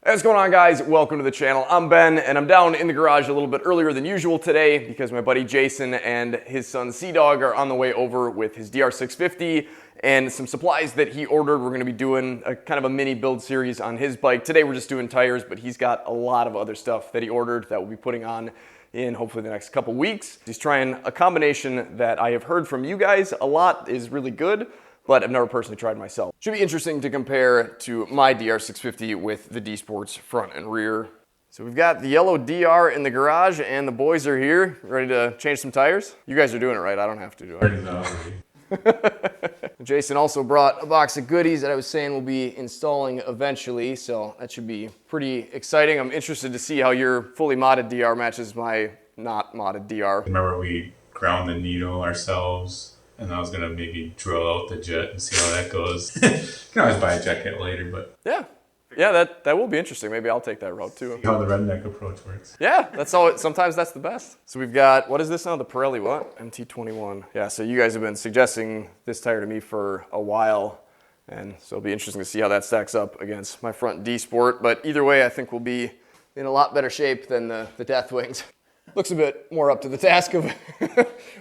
Hey, what's going on, guys? Welcome to the channel. I'm Ben, and I'm down in the garage a little bit earlier than usual today because my buddy Jason and his son Sea-Dog are on the way over with his DR650 and some supplies that he ordered. We're going to be doing a kind of a mini build series on his bike. Today we're just doing tires, but he's got a lot of other stuff that he ordered that we'll be putting on in hopefully the next couple weeks. He's trying a combination that I have heard from you guys a lot is really good, but I've never personally tried myself. Should be interesting to compare to my DR650 with the D Sports front and rear. So we've got the yellow DR in the garage and the boys are here, ready to change some tires. You guys are doing it right, I don't have to do it. Jason also brought a box of goodies that I was saying we'll be installing eventually, so that should be pretty exciting. I'm interested to see how your fully modded DR matches my not modded DR. Remember we ground the needle ourselves, and I was gonna maybe drill out the jet and see how that goes. You can always buy a jet kit later, but yeah, that will be interesting. Maybe I'll take that route too. See how the redneck approach works. Yeah, that's all. Sometimes that's the best. So we've got, what is this now? The Pirelli what? MT21. Yeah, so you guys have been suggesting this tire to me for a while, and so it'll be interesting to see how that stacks up against my front D Sport. But either way, I think we'll be in a lot better shape than the Deathwings. Looks a bit more up to the task of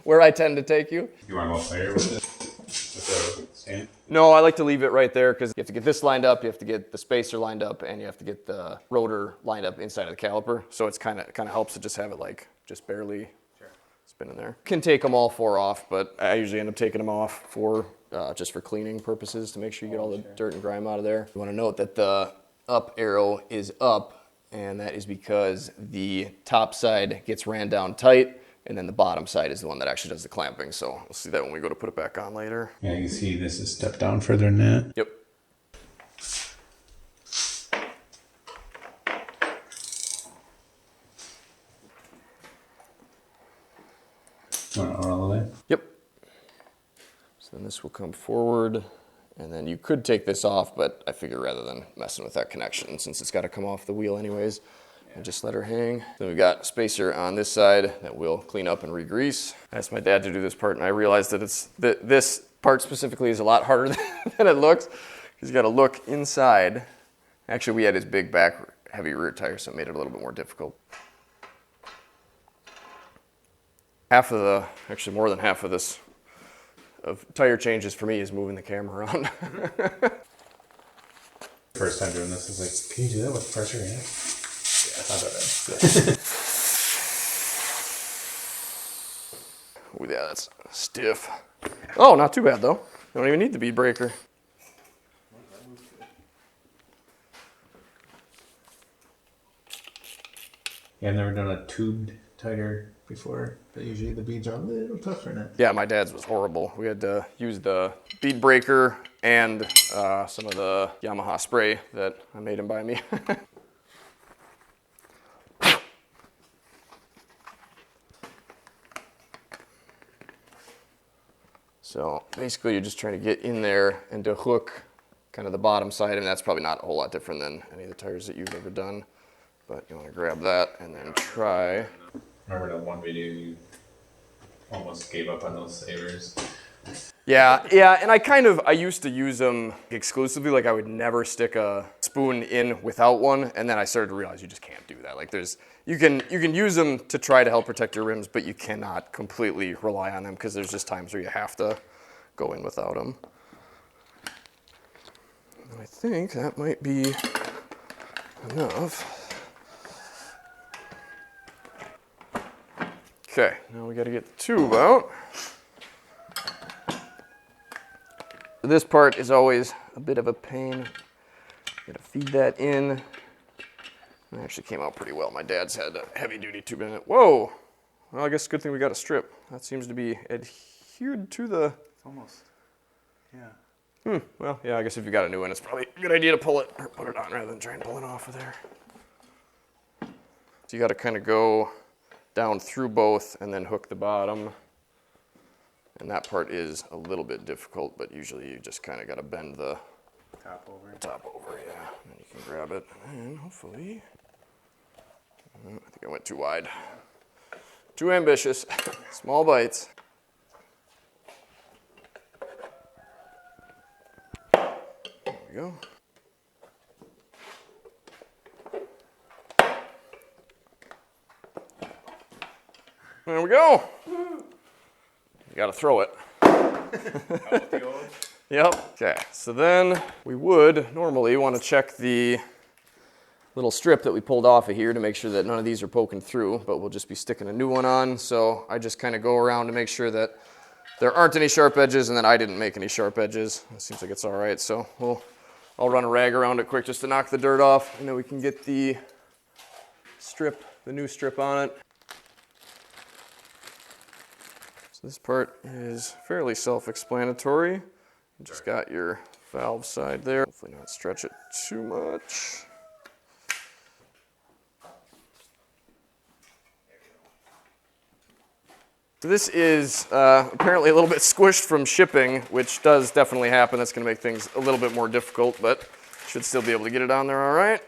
where I tend to take you. You want to go higher with it? With the stand? No, I like to leave it right there because you have to get this lined up, you have to get the spacer lined up, and you have to get the rotor lined up inside of the caliper. So it's kind of helps to just have it like just barely spinning there. Can take them all four off, but I usually end up taking them off for just for cleaning purposes to make sure you get all the dirt and grime out of there. You want to note that the up arrow is up, and that is because the top side gets ran down tight, and then the bottom side is the one that actually does the clamping. So we'll see that when we go to put it back on later. Yeah, you can see this is stepped down further than that. Yep. Want to all the way? Yep. So then this will come forward, and then you could take this off, but I figure rather than messing with that connection, since it's got to come off the wheel anyways, and just let her hang. Then we've got a spacer on this side that we'll clean up and re-grease. I asked my dad to do this part, and I realized that this part specifically is a lot harder than it looks. He's got to look inside. Actually, we had his big back, heavy rear tire, so it made it a little bit more difficult. Actually more than half of this, of tire changes for me is moving the camera around. First time doing this, I was like, can you do that with pressure in it? Yeah, it's not that bad. Ooh, yeah, that's stiff. Oh, not too bad though. You don't even need the bead breaker. Yeah, I've never done a tubed tire before, but usually the beads are a little tougher than that. Yeah, my dad's was horrible. We had to use the bead breaker and some of the Yamaha spray that I made him buy me. So basically you're just trying to get in there and to hook kind of the bottom side, and that's probably not a whole lot different than any of the tires that you've ever done. But you want to grab that and then try. Remember that one video you almost gave up on those savers? Yeah, and I used to use them exclusively. Like I would never stick a spoon in without one, and then I started to realize you just can't do that. Like you can use them to try to help protect your rims, but you cannot completely rely on them because there's just times where you have to go in without them. And I think that might be enough. Okay, now we got to get the tube out. This part is always a bit of a pain. Got to feed that in. It actually came out pretty well. My dad's had a heavy-duty tube in it. Whoa! Well, I guess it's a good thing we got a strip. That seems to be adhered to the... Almost. Yeah. Well, yeah, I guess if you got a new one, it's probably a good idea to pull it or put it on rather than try and pull it off of there. So you got to kind of go down through both and then hook the bottom. And that part is a little bit difficult, but usually you just kind of got to bend the Top over, yeah. And then you can grab it, and hopefully, I think I went too wide. Too ambitious. Small bites. There we go. There we go. You gotta throw it. Yep. Okay, so then we would normally want to check the little strip that we pulled off of here to make sure that none of these are poking through, but we'll just be sticking a new one on. So I just kind of go around to make sure that there aren't any sharp edges and that I didn't make any sharp edges. It seems like it's all right, so I'll run a rag around it quick just to knock the dirt off, and then we can get the strip, the new strip on it. So this part is fairly self-explanatory. You just got your valve side there. Hopefully not stretch it too much. So this is apparently a little bit squished from shipping, which does definitely happen. That's going to make things a little bit more difficult, but should still be able to get it on there all right.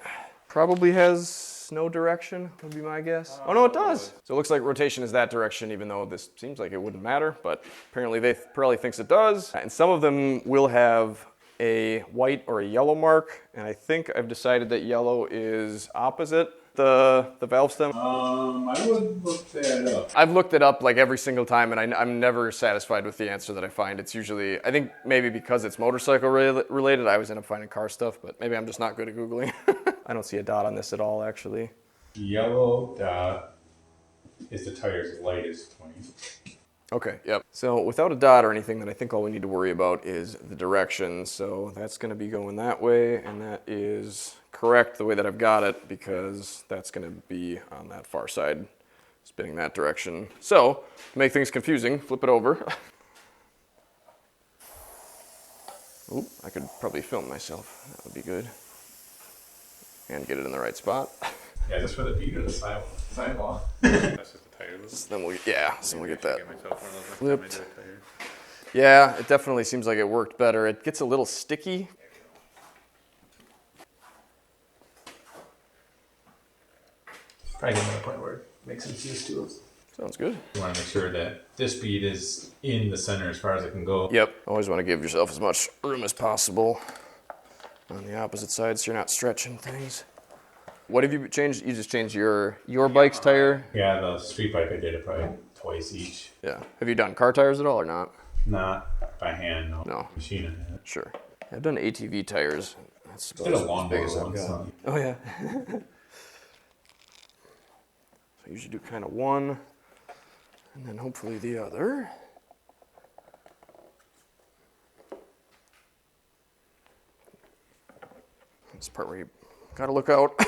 Probably has no direction, would be my guess. Oh no, it does. So it looks like rotation is that direction, even though this seems like it wouldn't matter, but apparently Pirelli thinks it does. And some of them will have a white or a yellow mark, and I think I've decided that yellow is opposite the valve stem. I would look that up. I've looked it up like every single time, and I'm never satisfied with the answer that I find. It's usually, I think maybe because it's motorcycle related, I always end up finding car stuff, but maybe I'm just not good at Googling. I don't see a dot on this at all, actually. Yellow dot is the tire's lightest point. Okay, yep. So without a dot or anything, then I think all we need to worry about is the direction. So that's going to be going that way, and that is correct the way that I've got it, because that's going to be on that far side, spinning that direction. So to make things confusing, flip it over. Oop, I could probably film myself. That would be good. And get it in the right spot. Yeah, just for the beat or the sidewall. That's just the tires. So then we'll get that flipped. Yeah, it definitely seems like it worked better. It gets a little sticky. Probably getting to the point where it makes sense used to it. Sounds good. You want to make sure that this bead is in the center as far as it can go. Yep. Always want to give yourself as much room as possible on the opposite side so you're not stretching things. What have you changed? You just changed your bike's tire? Yeah, the street bike I did it probably twice each. Yeah. Have you done car tires at all or not? Not by hand, no. No. Machine in it. Sure. I've done ATV tires. That's Did a about as lawnmower big as I've once. got. So. Oh yeah. So I usually do kind of one, and then hopefully the other. This part where you gotta look out.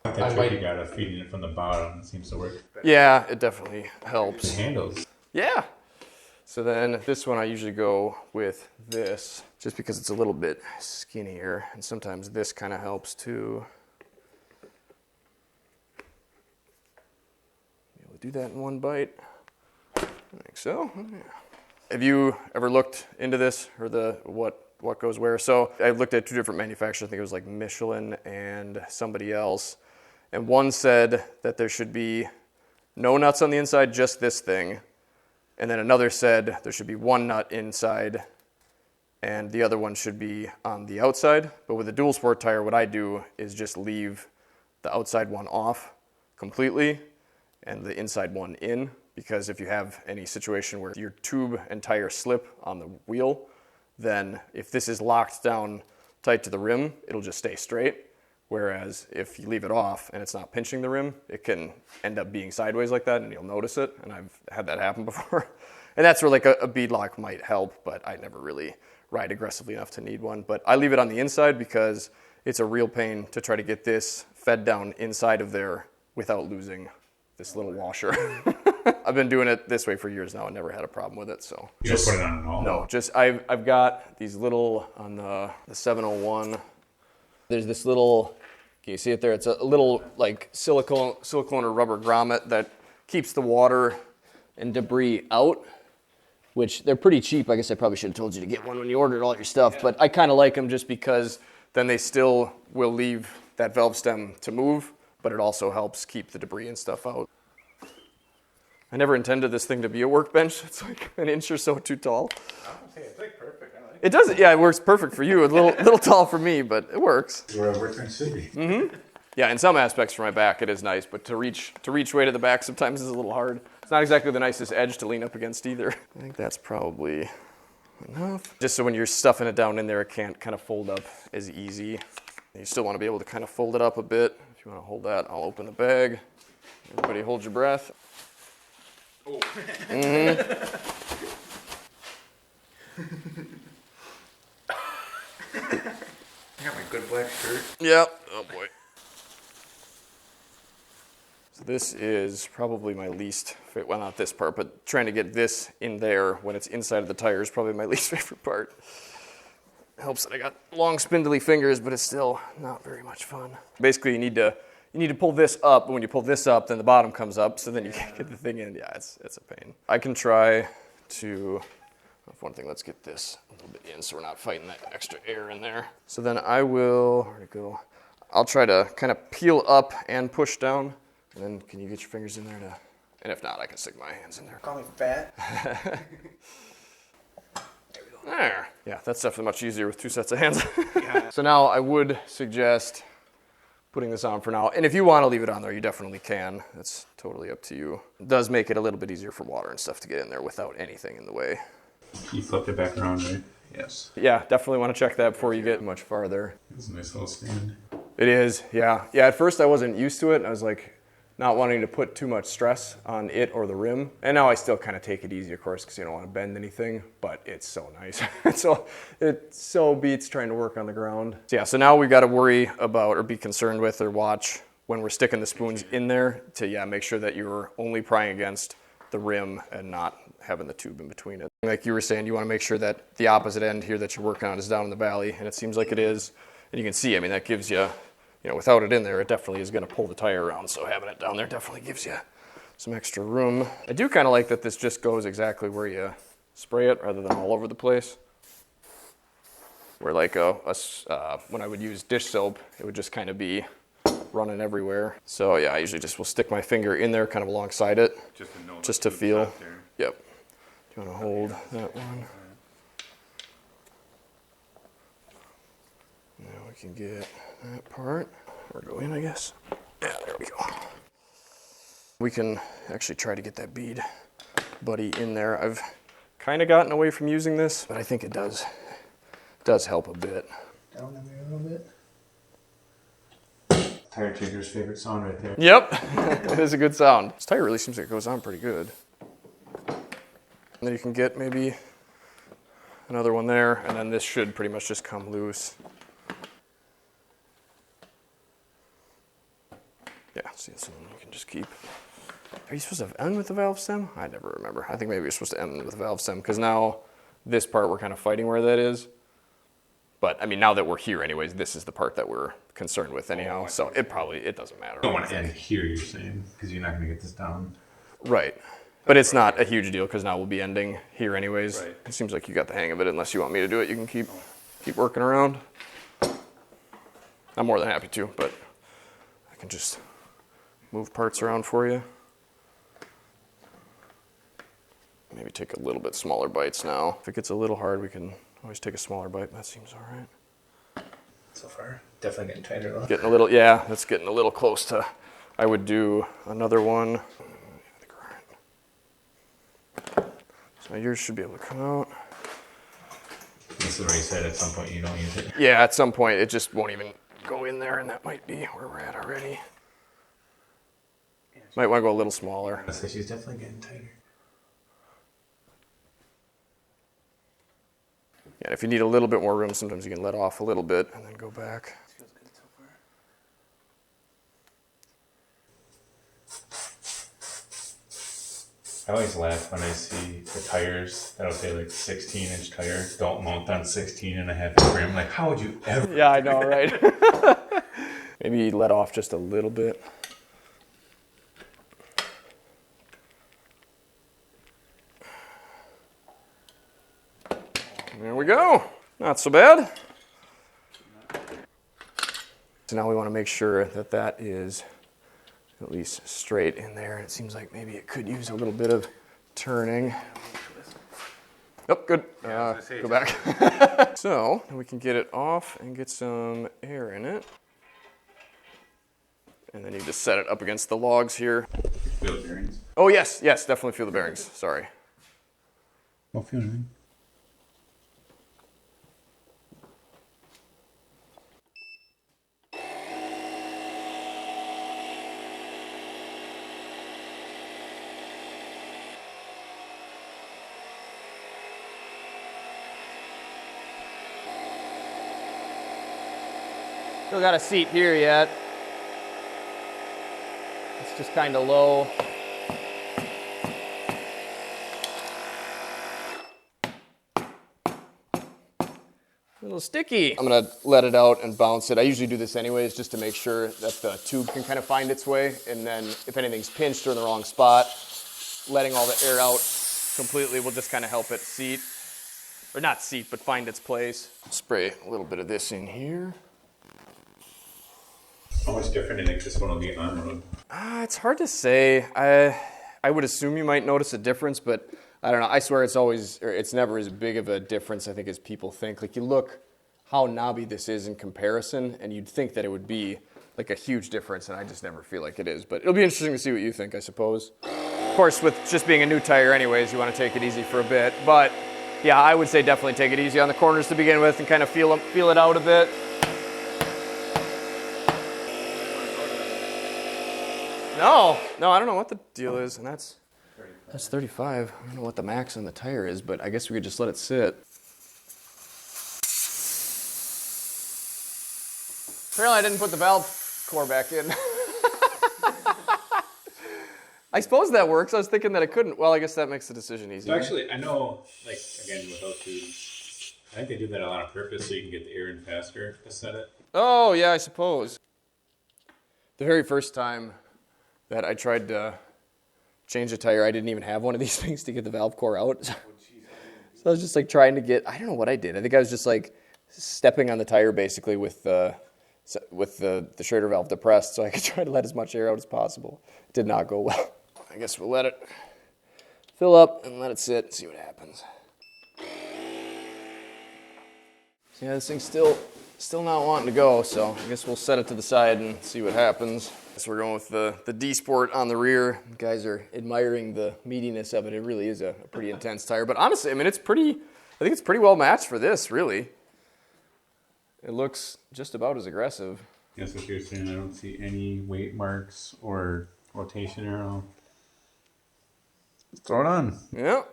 That trick you gotta feed it from the bottom. It seems to work. Yeah, it definitely The helps. handles. Yeah. So then this one I usually go with this, just because it's a little bit skinnier, and sometimes this kind of helps too. Be able to do that in one bite. I think so. Yeah. Have you ever looked into this, or what goes where? So I looked at two different manufacturers. I think it was like Michelin and somebody else. And one said that there should be no nuts on the inside, just this thing. And then another said there should be one nut inside and the other one should be on the outside. But with a dual sport tire, what I do is just leave the outside one off completely and the inside one in, because if you have any situation where your tube and tire slip on the wheel, then if this is locked down tight to the rim, it'll just stay straight. Whereas if you leave it off and it's not pinching the rim, it can end up being sideways like that and you'll notice it. And I've had that happen before. And that's where like a bead lock might help, but I never really ride aggressively enough to need one. But I leave it on the inside because it's a real pain to try to get this fed down inside of there without losing this little washer. I've been doing it this way for years now and never had a problem with it. So You just put it on at all? no, just I've got these little on the 701. There's this little, can you see it there? It's a little like silicone or rubber grommet that keeps the water and debris out, which they're pretty cheap. I guess I probably should have told you to get one when you ordered all your stuff, but I kind of like them just because then they still will leave that valve stem to move, but it also helps keep the debris and stuff out. I never intended this thing to be a workbench. It's like an inch or so too tall. It's like perfect. I like it. It does, yeah, it works perfect for you. A little tall for me, but it works. Where a workbench should be. Mm-hmm. Yeah, in some aspects for my back it is nice, but to reach way to the back sometimes is a little hard. It's not exactly the nicest edge to lean up against either. I think that's probably enough. Just so when you're stuffing it down in there, it can't kind of fold up as easy. You still want to be able to kind of fold it up a bit. If you want to hold that, I'll open the bag. Everybody hold your breath. Oh. I got my good black shirt. Yep. Oh boy. So this is probably my least favorite, well, not this part, but trying to get this in there when it's inside of the tire is probably my least favorite part. Helps that I got long spindly fingers, but it's still not very much fun. Basically, you need to pull this up, and when you pull this up, then the bottom comes up, so then you can't get the thing in. Yeah, it's a pain. I can try to, one thing, let's get this a little bit in so we're not fighting that extra air in there. So then I will, where'd it go? I'll try to kind of peel up and push down. And then can you get your fingers in there to, and if not, I can stick my hands in there. Call me fat. There. Yeah, that's definitely much easier with two sets of hands. Yeah. So now I would suggest putting this on for now. And if you want to leave it on there, you definitely can. That's totally up to you. It does make it a little bit easier for water and stuff to get in there without anything in the way. You flipped it back around, right? Yes. Yeah, definitely want to check that before you get much farther. It's a nice little stand. It is, yeah. Yeah, at first I wasn't used to it. I was like, not wanting to put too much stress on it or the rim. And now I still kind of take it easy, of course, because you don't want to bend anything, but it's so nice. It so beats trying to work on the ground. So yeah, so now we've got to worry about or be concerned with or watch when we're sticking the spoons in there to make sure that you're only prying against the rim and not having the tube in between it. Like you were saying, you want to make sure that the opposite end here that you're working on is down in the valley, and it seems like it is. And you can see, I mean, that gives you, without it in there, it definitely is going to pull the tire around. So having it down there definitely gives you some extra room. I do kind of like that this just goes exactly where you spray it rather than all over the place. Where like when I would use dish soap, it would just kind of be running everywhere. So yeah, I usually just will stick my finger in there kind of alongside it just to feel. Yep. Do you want to hold that one? Now we can get that part, or go in, I guess. Yeah, there we go. We can actually try to get that bead buddy in there. I've kind of gotten away from using this, but I think it does help a bit. Down in there a little bit. Tire changer's favorite sound right there. Yep, it is a good sound. This tire really seems like it goes on pretty good. And then you can get maybe another one there, and then this should pretty much just come loose. Yeah, see, this one you can just keep. Are you supposed to end with the valve stem? I never remember. I think maybe you're supposed to end with the valve stem, because now this part we're kind of fighting where that is. But I mean, now that we're here anyways, this is the part that we're concerned with anyhow, so it doesn't matter. You don't want to end here, you're saying, because you're not going to get this down. Right. But it's not a huge deal, because now we'll be ending here anyways. Right. It seems like you got the hang of it. Unless you want me to do it, you can keep working around. I'm more than happy to, but I can just move parts around for you. Maybe take a little bit smaller bites now. If it gets a little hard, we can always take a smaller bite. That seems all right. So far, definitely getting tighter though. Getting a little, yeah, that's getting a little close to, I would do another one. So yours should be able to come out. This is where you said at some point you don't use it. Yeah, at some point it just won't even go in there, and that might be where we're at already. Might want to go a little smaller. I say she's definitely getting tighter. Yeah, if you need a little bit more room, sometimes you can let off a little bit and then go back. Feels good so far. I always laugh when I see the tires that'll say like 16-inch tire, don't mount on 16.5 rim. Like, how would you ever? Yeah, I know, right? Maybe let off just a little bit. There we go. Not so bad. So now we want to make sure that that is at least straight in there. It seems like maybe it could use a little bit of turning. Oh, good. Go back. So we can get it off and get some air in it. And then you just set it up against the logs here. Feel the bearings? Oh yes, yes, definitely feel the bearings. Sorry. Don't feel anything. Still got a seat here yet. It's just kind of low. A little sticky. I'm gonna let it out and bounce it. I usually do this anyways just to make sure that the tube can kind of find its way, and then if anything's pinched or in the wrong spot, letting all the air out completely will just kind of help it seat. Or not seat, but find its place. Spray a little bit of this in here. How much different do you think this one will be on road? It's hard to say. I would assume you might notice a difference, but I don't know. I swear it's never as big of a difference, I think, as people think. Like, you look how knobby this is in comparison, and you'd think that it would be like a huge difference, and I just never feel like it is. But it'll be interesting to see what you think, I suppose. Of course, with just being a new tire anyways, you want to take it easy for a bit. But yeah, I would say definitely take it easy on the corners to begin with and kind of feel it out a bit. No, I don't know what the deal is, and that's 35. I don't know what the max on the tire is, but I guess we could just let it sit. Apparently I didn't put the valve core back in. I suppose that works. I was thinking that it couldn't. Well, I guess that makes the decision easier. So actually, I know, like, again, without tubes, I think they do that a lot on purpose so you can get the air in faster to set it. Oh, yeah, I suppose. The very first time that I tried to change a tire, I didn't even have one of these things to get the valve core out. So I was just like trying to get, I don't know what I did. I think I was just like stepping on the tire basically with the Schrader valve depressed so I could try to let as much air out as possible. It did not go well. I guess we'll let it fill up and let it sit and see what happens. Yeah, this thing's still not wanting to go, so I guess we'll set it to the side and see what happens. So we're going with the D-Sport on the rear. You guys are admiring the meatiness of it. It really is a pretty intense tire. But honestly, I mean, I think it's pretty well matched for this, really. It looks just about as aggressive. That's what you're saying. I don't see any weight marks or rotation arrow. Throw it on. Yeah.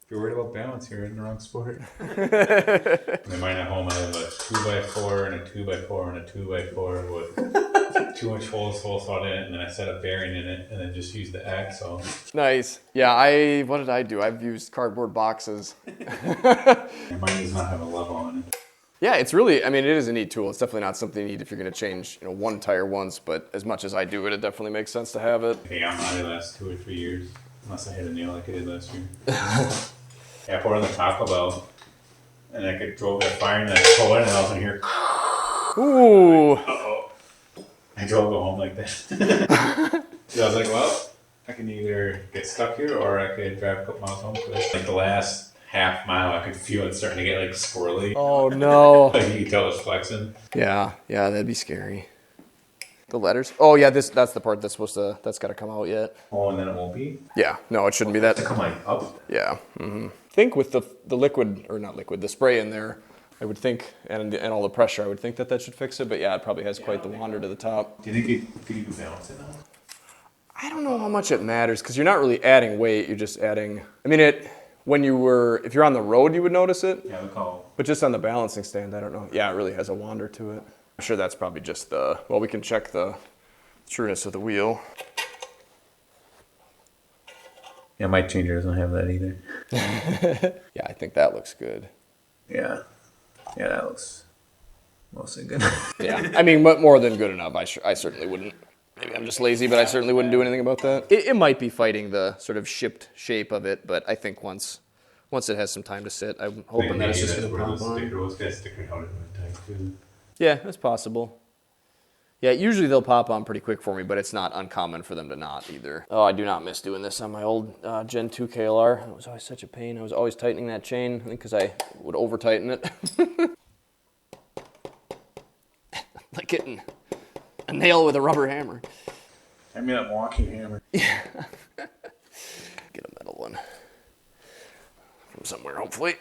If you're worried about balance, you're in the wrong sport. In mine at home, I have a 2x4 and a 2x4 and a 2x4 with 2-inch holes slot in it, and then I set a bearing in it, and then just use the axle. Nice. Yeah, what did I do? I've used cardboard boxes. And mine does not have a level on it. Yeah, it's really, I mean, it is a neat tool. It's definitely not something you need if you're going to change, one tire once, but as much as I do it, it definitely makes sense to have it. I think I'm on it last 2 or 3 years, unless I hit a nail like I did last year. Yeah, I put it on the Taco Bell, and I could drove that fire, and then I pull in, and I was in here. Ooh. Uh-oh. I drove it home like that. So I was like, well, I can either get stuck here, or I could drive a couple miles home. Like the last half mile, I could feel it starting to get like squirrely. Oh no. Like you could tell it was flexing. Yeah, that'd be scary. The letters? Oh yeah, that's the part that's that's got to come out yet. Oh, and then it won't be? Yeah, no, it shouldn't be that. To come like up? Yeah. Mm-hmm. I think with the liquid, or not liquid, the spray in there, I would think, and all the pressure, I would think that should fix it, but yeah, it probably has quite the wander to the top. Do you think you can balance it now? I don't know how much it matters, because you're not really adding weight, you're just adding, I mean, if you're on the road, you would notice it. Yeah, look how. But just on the balancing stand, I don't know. Yeah, it really has a wander to it. I'm sure that's probably just we can check the trueness of the wheel. Yeah, my changer doesn't have that either. Yeah, I think that looks good. Yeah, that looks mostly good. Yeah, I mean, more than good enough. I certainly wouldn't. Maybe I'm just lazy, but I certainly wouldn't do anything about that. It might be fighting the sort of shipped shape of it, but I think once it has some time to sit, I'm hoping that it's just going to pop on. Those guys stick out in the tank too. Yeah, that's possible. Yeah, usually they'll pop on pretty quick for me, but it's not uncommon for them to not either. Oh, I do not miss doing this on my old Gen 2 KLR. It was always such a pain. I was always tightening that chain, I think because I would over-tighten it. Like hitting a nail with a rubber hammer. I mean, that walking hammer. Yeah. Get a metal one from somewhere, hopefully.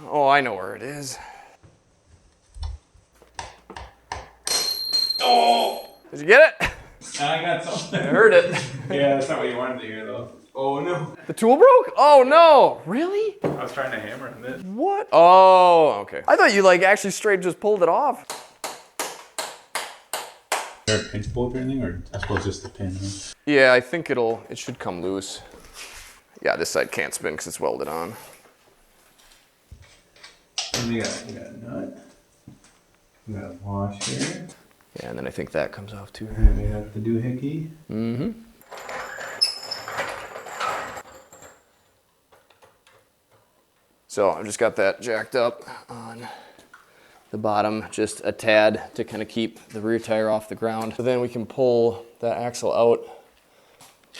Oh, I know where it is. Oh! Did you get it? I got something. I heard it. Yeah, that's not what you wanted to hear, though. Oh, no. The tool broke? Oh, no. Really? I was trying to hammer on it. What? Oh, okay. I thought you like actually straight just pulled it off. Is there a pinch bolt or anything, or I suppose just the pin? Huh? Yeah, I think it should come loose. Yeah, this side can't spin because it's welded on. And we got a nut. We got a washer. Yeah, and then I think that comes off too. And we got the doohickey. Mm-hmm. So I've just got that jacked up on the bottom, just a tad to kind of keep the rear tire off the ground. So then we can pull that axle out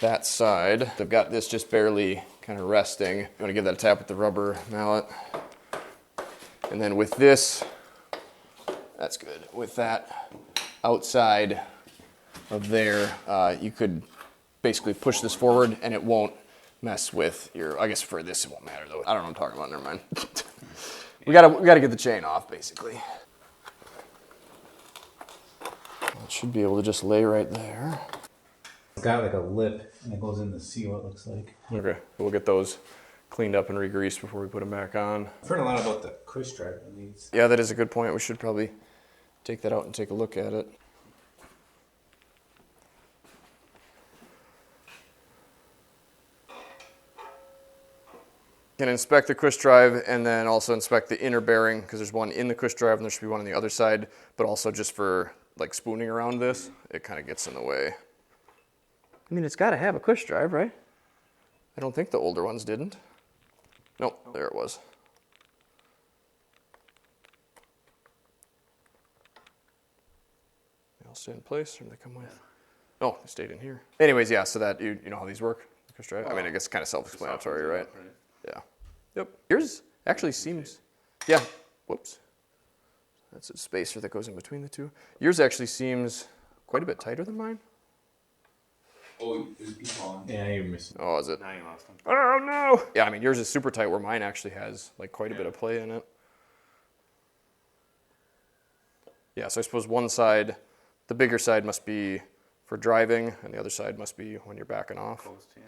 that side. I've got this just barely kind of resting. I'm gonna give that a tap with the rubber mallet. And then with this, that's good. With that outside of there, you could basically push this forward and it won't mess with your, I guess for this it won't matter though. I don't know what I'm talking about, never mind. we gotta get the chain off basically. It should be able to just lay right there. It's got like a lip and it goes in to see what it looks like. Okay, we'll get those cleaned up and re-greased before we put them back on. I've heard a lot about the push drive on these. Yeah, that is a good point. We should probably take that out and take a look at it. You can inspect the cush drive and then also inspect the inner bearing because there's one in the cush drive and there should be one on the other side, but also just for like spooning around this, it kind of gets in the way. I mean, it's got to have a cush drive, right? I don't think the older ones didn't. Nope, there it was. They all stay in place, or do they come with? Oh, they stayed in here. Anyways, yeah, so that, you know how these work? The cush drive? I mean, I guess it's kind of self-explanatory, right? Yeah. Yep. Yours actually seems, yeah, whoops. That's a spacer that goes in between the two. Yours actually seems quite a bit tighter than mine. Oh, there's a piece on. Yeah, you're missing. Oh, is it? Now you lost them. Oh, no. Yeah, I mean, yours is super tight where mine actually has like quite a bit of play in it. Yeah, so I suppose one side, the bigger side must be for driving, and the other side must be when you're backing off. Post, yeah.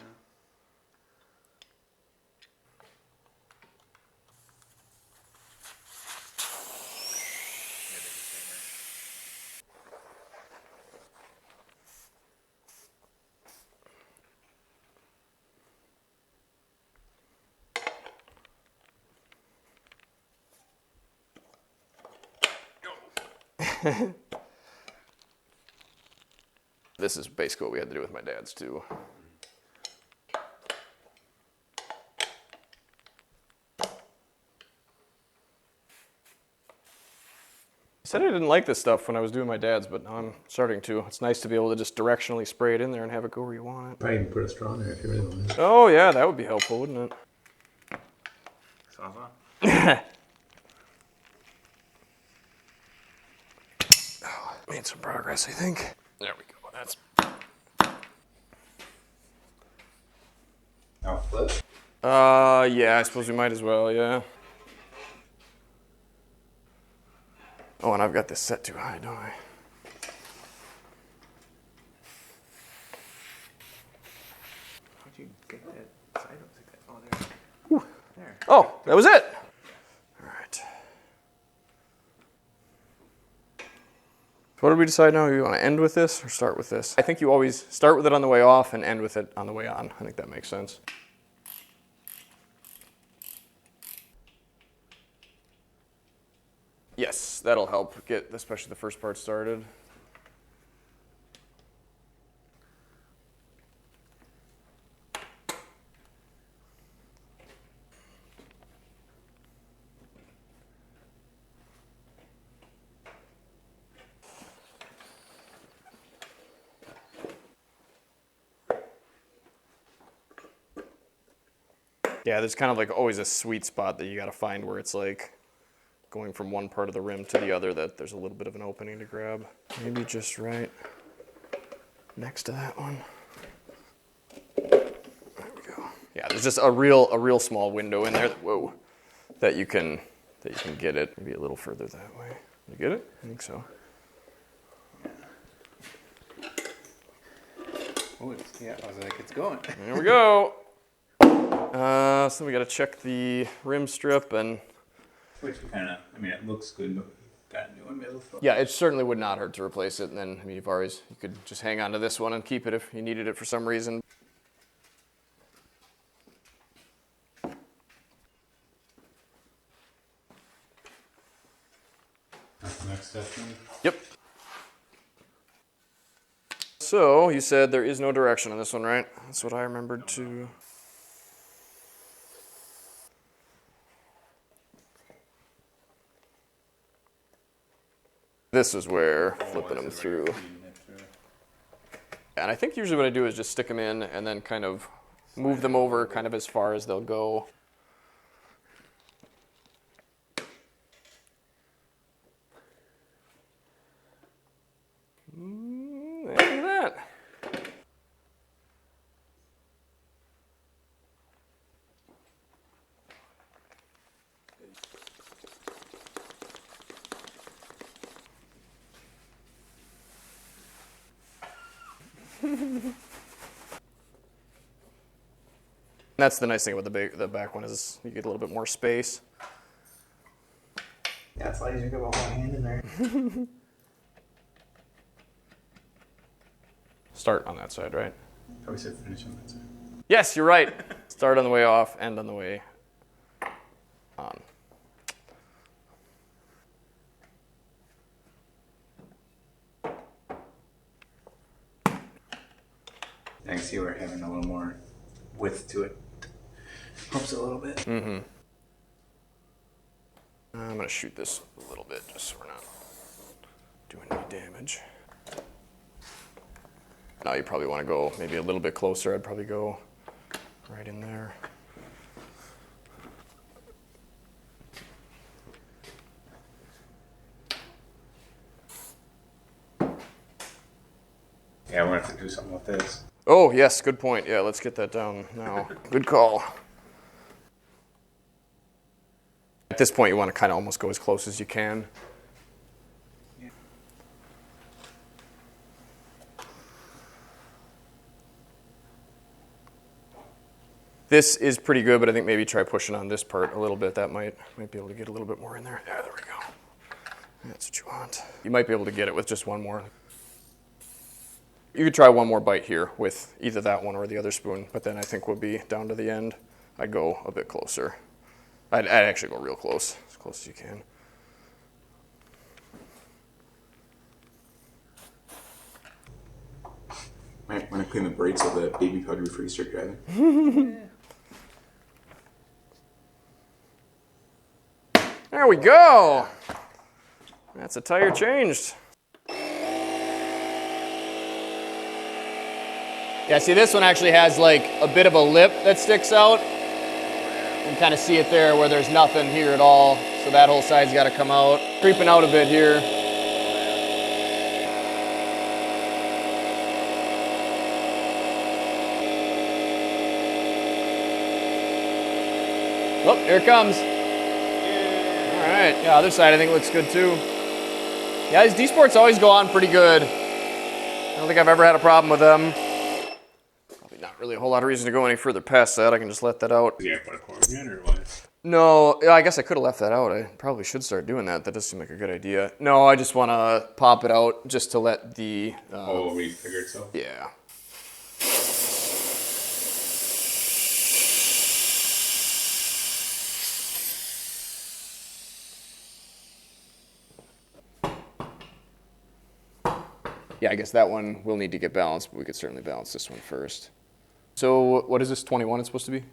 This is basically what we had to do with my dad's too. I said I didn't like this stuff when I was doing my dad's, but now I'm starting to. It's nice to be able to just directionally spray it in there and have it go where you want it. Probably can put a straw in there if you really want it. Oh yeah, that would be helpful, wouldn't it? Oh, made some progress, I think. There we go. That's. Now flip. Yeah, I suppose we might as well, yeah. Oh, and I've got this set too high, don't I? How'd you get that side up like that? Oh, there. There. Oh, that was it. All right. So what did we decide now? You want to end with this or start with this? I think you always start with it on the way off and end with it on the way on. I think that makes sense. Yes, that'll help get especially the first part started. Yeah, there's kind of like always a sweet spot that you got to find where it's like going from one part of the rim to the other that there's a little bit of an opening to grab. Maybe just right. next to that one. There we go. Yeah, there's just a real small window in there. Whoa, that you can get it. Maybe a little further that way. You get it? I think so. Oh, yeah, I was like, it's going. There we go. So we got to check the rim strip and. Which kind of, I mean, it looks good, but got a new one middle. Yeah, it certainly would not hurt to replace it. And then, I mean, you could just hang on to this one and keep it if you needed it for some reason. That's the next step then? Yep. So, you said there is no direction on this one, right? That's what I remembered too. This is where flipping them through. And I think usually what I do is just stick them in and then kind of move them over kind of as far as they'll go. Look at that. That's the nice thing about the back one is you get a little bit more space. Yeah, it's a lot easier to get one hand in there. Start on that side, right? Probably said finish on that side. Yes, you're right. Start on the way off, end on the way on. I can see we're having a little more width to it. Helps a little bit. Mm-hmm. I'm going to shoot this a little bit just so we're not doing any damage. Now you probably want to go maybe a little bit closer. I'd probably go right in there. Yeah, we're going to have to do something with this. Oh, yes, good point. Yeah, let's get that down now. Good call. At this point, you want to kind of almost go as close as you can. Yeah. This is pretty good, but I think maybe try pushing on this part a little bit. That might be able to get a little bit more in there. Yeah, there we go. That's what you want. You might be able to get it with just one more. You could try one more bite here with either that one or the other spoon, but then I think we'll be down to the end. I'd go a bit closer. I'd actually go real close as you can. Might want to clean the brakes of the baby powder before you start driving. There we go. That's a tire changed. Yeah, see, this one actually has like a bit of a lip that sticks out. You can kind of see it there where there's nothing here at all. So that whole side's got to come out. Creeping out a bit here. Oh, here it comes. All right, yeah, other side I think looks good too. Yeah, these D-Sports always go on pretty good. I don't think I've ever had a problem with them. Probably not really a whole lot of reason to go any further past that. I can just let that out. Yeah, put a cord in or what? No, yeah, I guess I could have left that out. I probably should start doing that. That does seem like a good idea. No, I just want to pop it out just to let the... refigure itself? Yeah. Yeah, I guess that one will need to get balanced, but we could certainly balance this one first. So what is this, 21 it's supposed to be?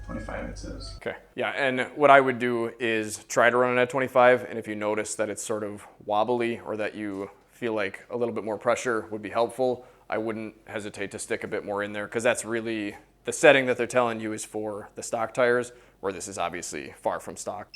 25 it says. Okay, yeah, and what I would do is try to run it at 25, and if you notice that it's sort of wobbly or that you feel like a little bit more pressure would be helpful, I wouldn't hesitate to stick a bit more in there, because that's really, the setting that they're telling you is for the stock tires, where this is obviously far from stock.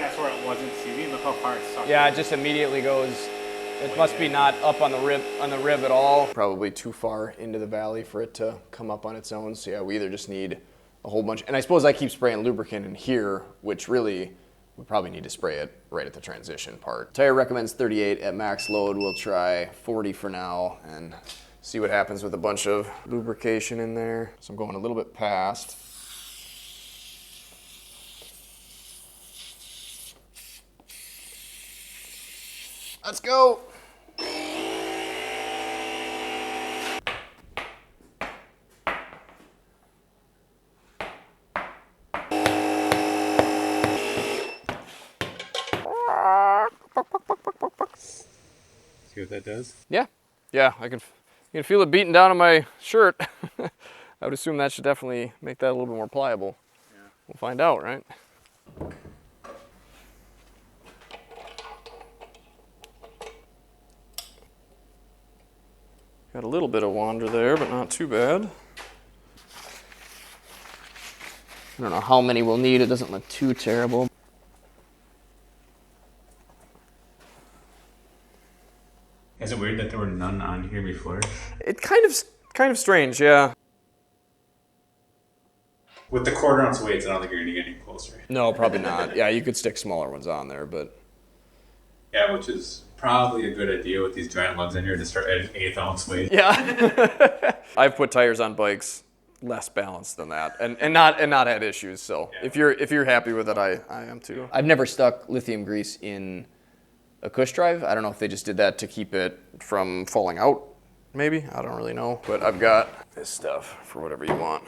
That's where it wasn't seating. Look how far it's sucked. Yeah, it just immediately goes. It must be not up on the rib at all. Probably too far into the valley for it to come up on its own. So yeah, we either just need a whole bunch. And I suppose I keep spraying lubricant in here, which really we probably need to spray it right at the transition part. Tire recommends 38 at max load. We'll try 40 for now and see what happens with a bunch of lubrication in there. So I'm going a little bit past. Let's go. See what that does? Yeah, I can feel it beating down on my shirt. I would assume that should definitely make that a little bit more pliable. Yeah. We'll find out, right? Got a little bit of wander there, but not too bad. I don't know how many we'll need. It doesn't look too terrible. Is it weird that there were none on here before? It kind of strange, yeah. With the 1/4 ounce weights, I don't think you're gonna get any closer. No, probably not. Yeah, you could stick smaller ones on there, but Yeah, which is probably a good idea with these giant lugs in here to start at an 1/8 ounce weight. yeah. I've put tires on bikes less balanced than that, and not had issues. So Yeah. if you're happy with it, I am too. I've never stuck lithium grease in a cush drive. I don't know if they just did that to keep it from falling out. Maybe, I don't really know. But I've got this stuff for whatever you want.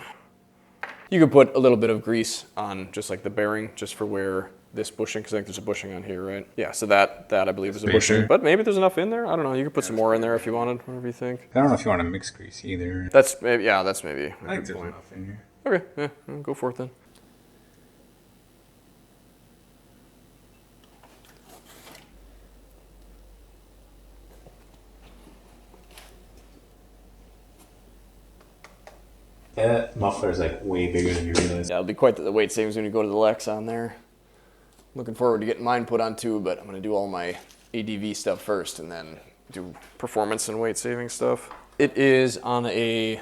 You could put a little bit of grease on just like the bearing, just for where this bushing, because I think there's a bushing on here, right? Yeah, so that I believe is a bushing. But maybe there's enough in there. I don't know. You could put some more in there if you wanted, whatever you think. I don't know if you want to mix grease either. That's maybe a I think good there's point. enough in here. Okay, yeah, I'll go for it then. Yeah, that muffler is like way bigger than you realize. Yeah, it'll be quite the weight savings when you go to the Lex on there. Looking forward to getting mine put on too, but I'm going to do all my ADV stuff first and then do performance and weight saving stuff. It is on a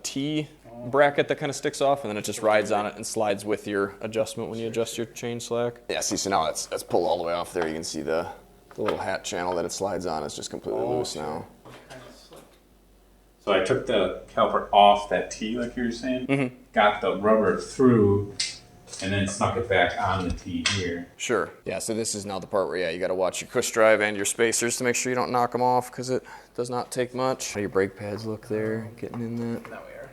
T bracket that kind of sticks off, and then it just rides on it and slides with your adjustment when you adjust your chain slack. Yeah, see, so now that's pulled all the way off there. You can see the little hat channel that it slides on is just completely loose now. So I took the caliper off that T, like you were saying, got the rubber through, and then snuck it back on the T here. Sure. Yeah, so this is now the part where, yeah, you got to watch your cush drive and your spacers to make sure you don't knock them off, because it does not take much. How your brake pads look there, getting in that. Now we are.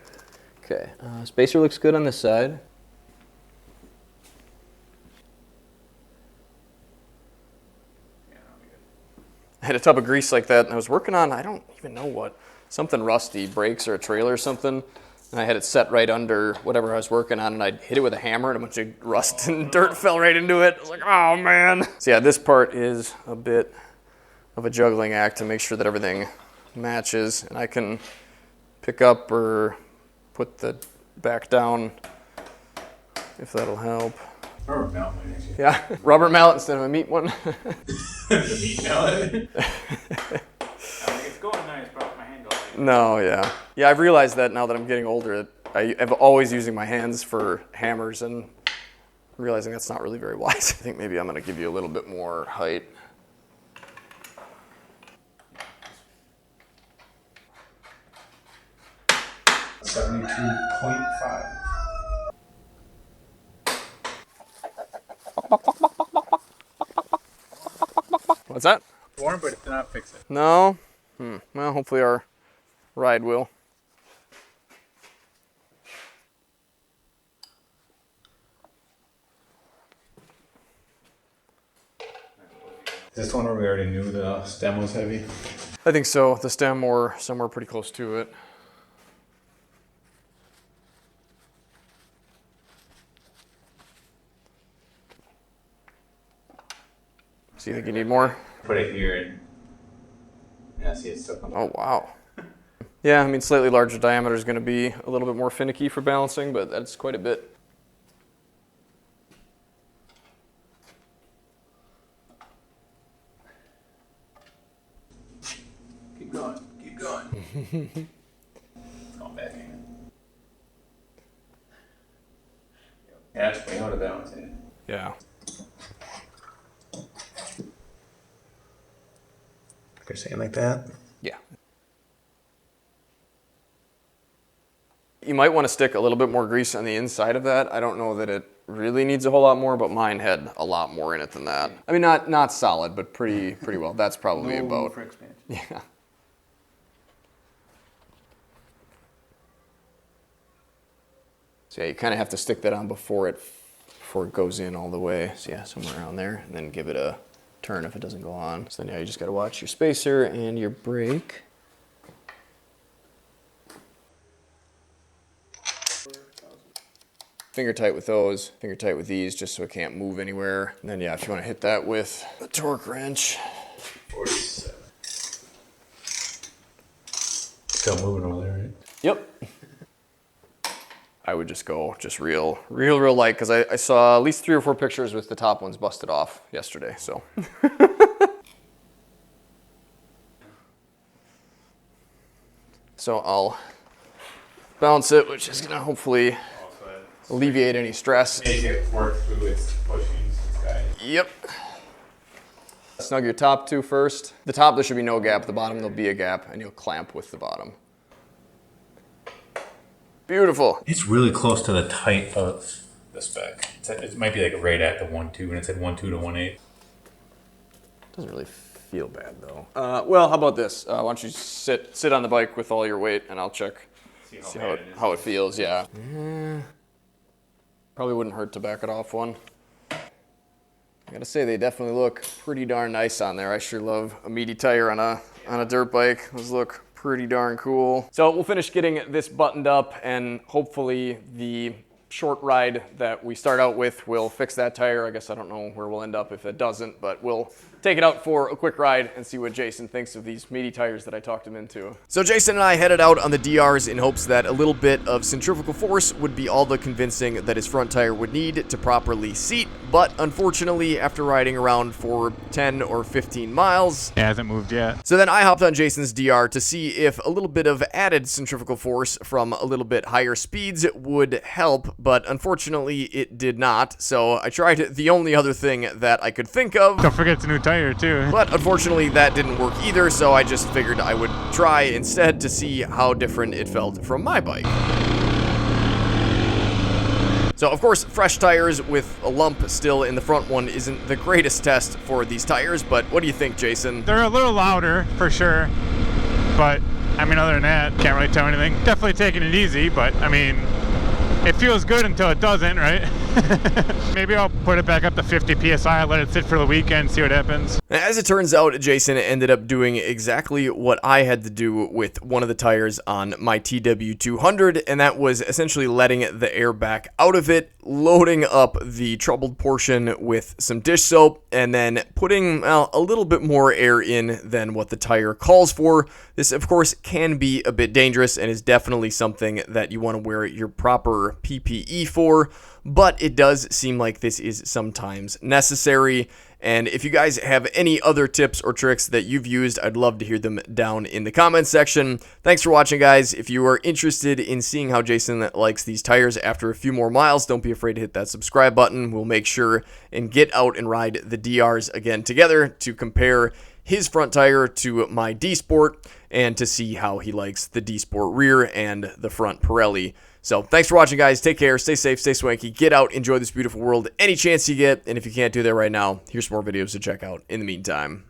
Okay, spacer looks good on this side. Yeah, that'll be good. I had a tub of grease like that, and I was working on, I don't even know what, something rusty, brakes or a trailer or something. And I had it set right under whatever I was working on, and I hit it with a hammer, and a bunch of rust and dirt fell right into it. I was like, oh man. So yeah, this part is a bit of a juggling act to make sure that everything matches, and I can pick up or put the back down if that'll help. Rubber mallet, actually. Yeah, rubber mallet instead of a meat one. The meat mallet. It's going nice, but my hand goes like No, yeah. Yeah, I've realized that now that I'm getting older. I'm always using my hands for hammers and realizing that's not really very wise. I think maybe I'm going to give you a little bit more height. $72.5. What's that? Warm, but it did not fix it. No? Well, hopefully our ride will. Is this one where we already knew the stem was heavy? I think so. The stem or somewhere pretty close to it. So you think you need more? Put it here and yeah, see it's still coming. Oh, wow. Yeah, I mean, slightly larger diameter is going to be a little bit more finicky for balancing, but that's quite a bit. going. Keep going. It's going back in. Yeah, that's way out of balance, eh? Yeah. You're saying like that? Yeah. You might want to stick a little bit more grease on the inside of that. I don't know that it really needs a whole lot more, but mine had a lot more in it than that. I mean, not solid, but pretty well. That's probably No room about. for expansion. Yeah. So yeah, you kind of have to stick that on before it goes in all the way. So yeah, somewhere around there, and then give it a turn if it doesn't go on. So then yeah, you just got to watch your spacer and your brake. Finger tight with those, finger tight with these, just so it can't move anywhere. And then yeah, if you want to hit that with a torque wrench. 47. Still moving over there, right? Yep. I would just go real light, because I saw at least 3 or 4 pictures with the top ones busted off yesterday, so. So I'll bounce it, which is gonna hopefully alleviate any stress. Make it work through its bushings, guys. Yep. Snug your top 2 first. The top, there should be no gap. The bottom, there'll be a gap, and you'll clamp with the bottom. Beautiful. It's really close to the height of the spec. It might be like right at the 1.2, and it said 1.2 to 1.8. Doesn't really feel bad though. Well, how about this? Why don't you sit on the bike with all your weight, and I'll check, see how it feels. Yeah. Probably wouldn't hurt to back it off one. I gotta say, they definitely look pretty darn nice on there. I sure love a meaty tire on a dirt bike. Those look pretty darn cool. So we'll finish getting this buttoned up, and hopefully the short ride that we start out with will fix that tire. I guess I don't know where we'll end up if it doesn't, but we'll take it out for a quick ride and see what Jason thinks of these meaty tires that I talked him into. So Jason and I headed out on the DRs in hopes that a little bit of centrifugal force would be all the convincing that his front tire would need to properly seat, but unfortunately, after riding around for 10 or 15 miles, It hasn't moved yet. so then I hopped on Jason's DR to see if a little bit of added centrifugal force from a little bit higher speeds would help, but unfortunately it did not. So I tried the only other thing that I could think of. Don't forget it's a new tire, too. But unfortunately that didn't work either, so I just figured I would try instead to see how different it felt from my bike. So of course, fresh tires with a lump still in the front one isn't the greatest test for these tires, but what do you think, Jason? They're a little louder, for sure, but, I mean, other than that, can't really tell anything. Definitely taking it easy, but, I mean, it feels good until it doesn't, right? Maybe I'll put it back up to 50 PSI, let it sit for the weekend, see what happens. As it turns out, Jason ended up doing exactly what I had to do with one of the tires on my TW200, and that was essentially letting the air back out of it, loading up the troubled portion with some dish soap, and then putting a little bit more air in than what the tire calls for. This, of course, can be a bit dangerous and is definitely something that you want to wear your proper PPE for, but it does seem like this is sometimes necessary. And if you guys have any other tips or tricks that you've used, I'd love to hear them down in the comments section. Thanks for watching, guys. If you are interested in seeing how Jason likes these tires after a few more miles, don't be afraid to hit that subscribe button. We'll make sure and get out and ride the DRs again together to compare his front tire to my D Sport and to see how he likes the D Sport rear and the front Pirelli. So thanks for watching, guys. Take care, stay safe, stay swanky, get out, enjoy this beautiful world any chance you get, and if you can't do that right now, here's some more videos to check out in the meantime.